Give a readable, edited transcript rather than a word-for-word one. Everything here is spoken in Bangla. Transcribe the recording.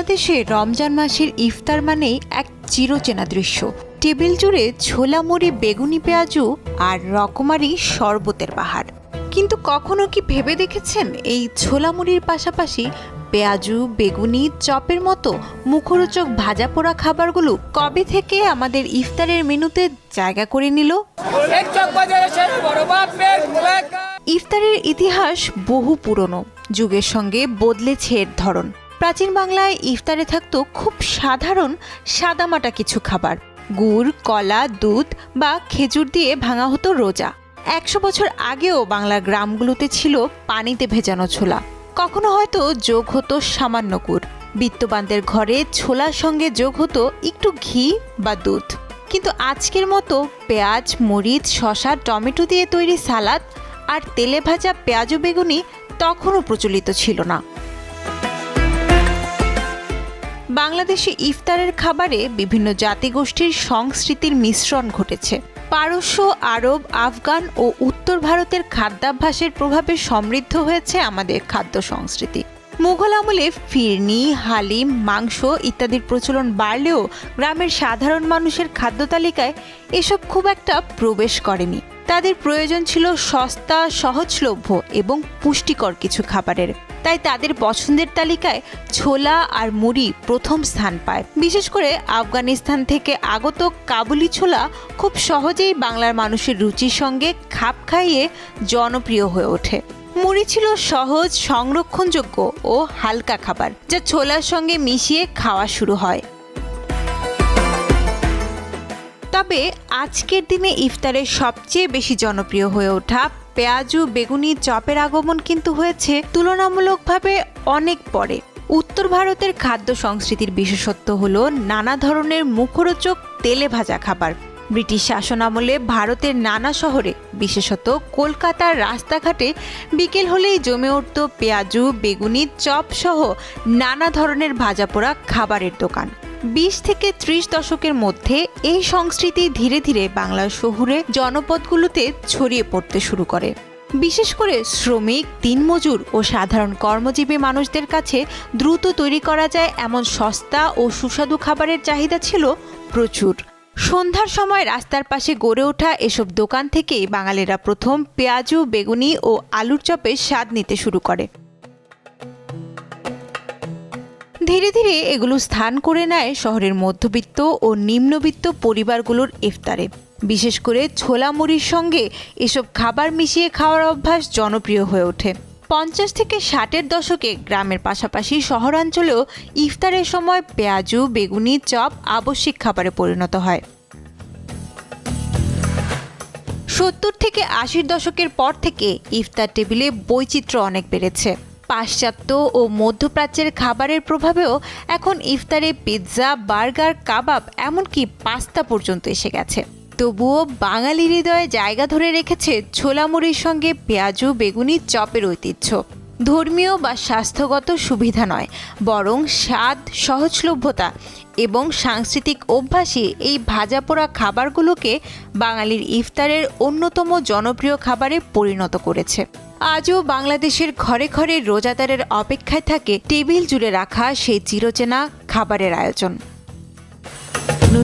বাংলাদেশে রমজান মাসের ইফতার মানেই এক চিরচেনা দৃশ্য। টেবিল জুড়ে ছোলা মুড়ি, বেগুনি পেঁয়াজু আর রকমারি শরবতের বাহার। কিন্তু কখনো কি ভেবে দেখেছেন এই ছোলা মুড়ির পাশাপাশি পেঁয়াজু, বেগুনি, চপের মতো মুখরোচক ভাজা পোড়া খাবারগুলো কবে থেকে আমাদের ইফতারের মেনুতে জায়গা করে নিল? ইফতারের ইতিহাস বহু পুরনো, যুগের সঙ্গে বদলেছে এর ধরন। প্রাচীন বাংলায় ইফতারে থাকতো খুব সাধারণ সাদামাটা কিছু খাবার। গুড়, কলা, দুধ বা খেজুর দিয়ে ভাঙা হতো রোজা। 100 বছর আগেও বাংলার গ্রামগুলোতে ছিল পানিতে ভেজানো ছোলা। কখনো হয়তো যোগ হতো সামান্য গুড়। বিত্তবানদের ঘরে ছোলার সঙ্গে যোগ হতো একটু ঘি বা দুধ। কিন্তু আজকের মতো পেঁয়াজ, মরিচ, শসা, টমেটো দিয়ে তৈরি সালাদ আর তেলে ভাজা পেঁয়াজ ও বেগুনি তখনও প্রচলিত ছিল না। বাংলাদেশে ইফতারের খাবারে বিভিন্ন জাতিগোষ্ঠীর সংস্কৃতির মিশ্রণ ঘটেছে। পারস্য, আরব, আফগান ও উত্তর ভারতের খাদ্যাভ্যাসের প্রভাবে সমৃদ্ধ হয়েছে আমাদের খাদ্য সংস্কৃতি। মুঘল আমলে ফিরনি, হালিম, মাংস ইত্যাদির প্রচলন বাড়লেও গ্রামের সাধারণ মানুষের খাদ্য তালিকায় এসব খুব একটা প্রবেশ করেনি। তাদের প্রয়োজন ছিল সস্তা, সহজলভ্য এবং পুষ্টিকর কিছু খাবারের। তাই তাদের পছন্দের তালিকায় ছোলা আর মুড়ি প্রথম স্থান পায়। বিশেষ করে আফগানিস্তান থেকে আগত কাবুলি ছোলা খুব সহজেই বাংলার মানুষের রুচির সঙ্গে খাপ খাইয়ে জনপ্রিয় হয়ে ওঠে। মুড়ি ছিল সহজ, সংরক্ষণযোগ্য ও হালকা খাবার, যা ছোলার সঙ্গে মিশিয়ে খাওয়া শুরু হয়। তবে আজকের দিনে ইফতারের সবচেয়ে বেশি জনপ্রিয় হয়ে ওঠা পেঁয়াজু, বেগুনি, চপের আগমন কিন্তু হয়েছে তুলনামূলকভাবে অনেক পরে। উত্তর ভারতের খাদ্য সংস্কৃতির বিশেষত্ব হলো নানা ধরনের মুখরোচক তেলে ভাজা খাবার। ব্রিটিশ শাসন আমলে ভারতের নানা শহরে, বিশেষত কলকাতার রাস্তাঘাটে বিকেল হলেই জমে উঠত পেঁয়াজু, বেগুনি, চপ সহ নানা ধরনের ভাজা পোড়া খাবারের দোকান। 20 থেকে 30 দশকের মধ্যে এই সংস্কৃতি ধীরে ধীরে বাংলার শহুরে জনপদগুলোতে ছড়িয়ে পড়তে শুরু করে। বিশেষ করে শ্রমিক, দিনমজুর ও সাধারণ কর্মজীবী মানুষদের কাছে দ্রুত তৈরি করা যায় এমন সস্তা ও সুস্বাদু খাবারের চাহিদা ছিল প্রচুর। সন্ধ্যার সময় রাস্তার পাশে গড়ে ওঠা এসব দোকান থেকেই বাঙালিরা প্রথম পেঁয়াজু, বেগুনি ও আলুর চপের স্বাদ নিতে শুরু করে। ধীরে ধীরে এগুলো স্থান করে নেয় শহরের মধ্যবিত্ত ও নিম্নবিত্ত পরিবারগুলোর ইফতারে। বিশেষ করে ছোলা মুড়ির সঙ্গে এসব খাবার মিশিয়ে খাওয়ার অভ্যাস জনপ্রিয় হয়ে ওঠে। 50 থেকে 60-এর দশকে গ্রামের পাশাপাশি শহরাঞ্চলেও ইফতারের সময় পেঁয়াজু, বেগুনি, চপ আবশ্যিক খাবারে পরিণত হয়। 70 থেকে 80-এর দশকের পর থেকে ইফতার টেবিলে বৈচিত্র্য অনেক বেড়েছে। পাশ্চাত্য ও মধ্যপ্রাচ্যের খাবারের প্রভাবেও এখন ইফতারে পিৎজা, বার্গার, কাবাব এমনকি পাস্তা পর্যন্ত এসে গেছে। তবুও বাঙালি হৃদয়ে জায়গা ধরে রেখেছে ছোলা মুড়ির সঙ্গে পেঁয়াজু, বেগুনি, চপের ঐতিহ্য। ধর্মীয় বা স্বাস্থ্যগত সুবিধা নয়, বরং স্বাদ, সহজলভ্যতা এবং সাংস্কৃতিক অভ্যাসই এই ভাজা পোড়া খাবারগুলোকে বাঙালির ইফতারের অন্যতম জনপ্রিয় খাবারে পরিণত করেছে। আজও বাংলাদেশের ঘরে ঘরে রোজাদারের অপেক্ষায় থাকে টেবিল জুড়ে রাখা সেই চিরচেনা খাবারের আয়োজন।